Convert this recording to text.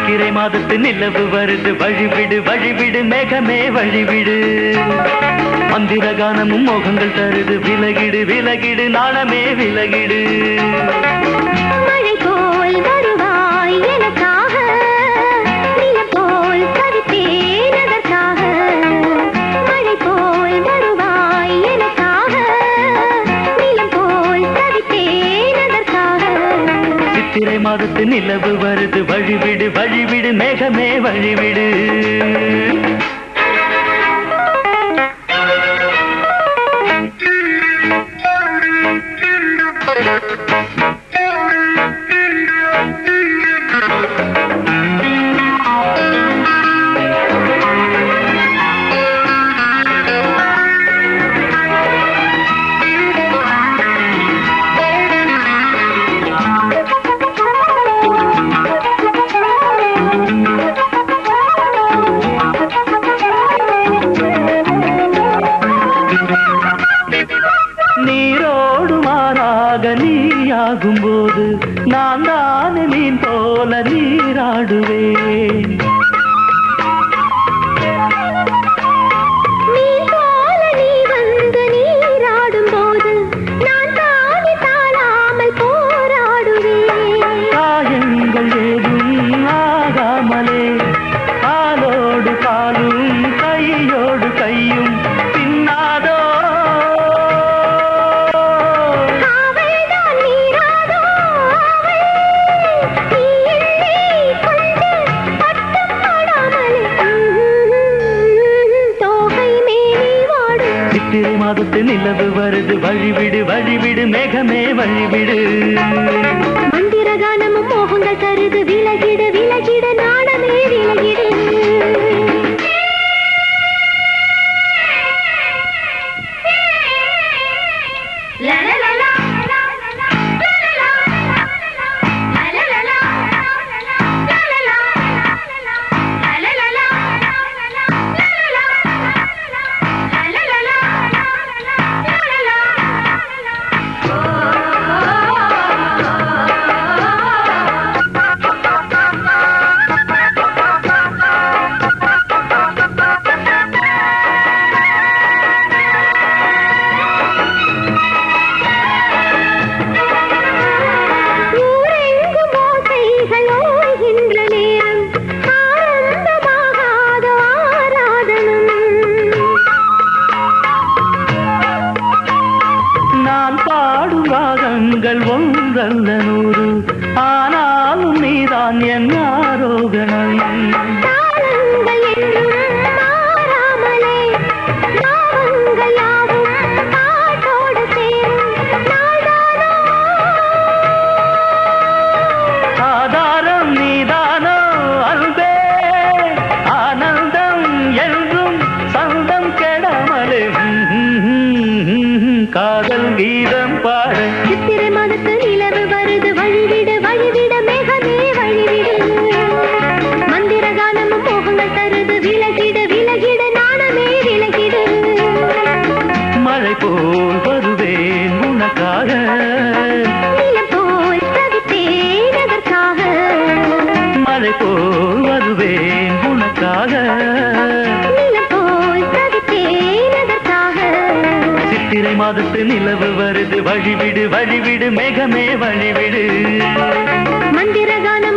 சித்திரை மாதத்து நிலவு வருது வழிவிடு வழிவிடு மேகமே வழிவிடு மந்திர கானமும் மோகங்கள் தருது விலகிடு விலகிடு நாணமே விலகிடு மழை போல் வருவாய் எனக்காக நிலம் போல் தவித்தேன் அதற்காக மழை போல் வருவாய் எனக்காக நிலம் போல் தவித்தேன் அதற்காக சித்திரை மாதத்து நிலவு வருது வழிவிடு வழிவிடு மேகமே வழிவிடு நீரோடு மாறாக நீயாகும்போது நான் தானே மீன் போல நீராடுவேன் நீ போல நீ வந்து நீராடும் போது நான் தானே தாழாமல் போராடுவேன் காயங்கள் ஏதும் ஆகாமலே காலோடு காலும் கையோடு கையும் பின்னாதோ அவள்தான் நீராடோ அவள் நீ என்னை கொண்டு பட்டம் படாமலே தோகை மேலே வாடும் சித்திரை மாதத்து நிலவு வருது வழிவிடு வழிவிடு மேகமே வழிவிடு மந்திர கானமும் மோகங்கள் தருது விலகிடு விலகிடு நாணமே விலகிடு ஊரெங்கும் ஓசைகள் ஓய்கின்ற நேரம் ஆனந்தமாகாத ஆராதனம் நான் பாடும் ராகங்கள் ஒன்றல்ல நூறு ஆனாலும் நீதான் என் ஆரோகணம் தாளங்கள் என்றும் மாறாமலே பாவங்கள் யாவும் பாட்டோடு சேரும் நாள்தானோ ஆதாரம் நீதானோ அன்பே ஆனந்தம் என்றும் சந்தம் கெடாமலே காதல் கீதம் பாட சித்திரை மாதத்து நிலவு வருது வழிவிடு வழிவிட மேகமே வழிவிடு மந்திர கானமும் மோகங்கள் தருது விலகிடு விலகிடு நாணமே விலகிடு மழை போல் வருவேன் உனக்காக நிலம் போல் தவித்தேன் அதற்காக மழை போல் வருவேன் உனக்காக நிலம் போல் தவித்தேன் அதற்காக சித்திரை மாதத்து நிலவு வருது வழிவிடு வழிவிடு மேகமே வழிவிடு மந்திர கானம்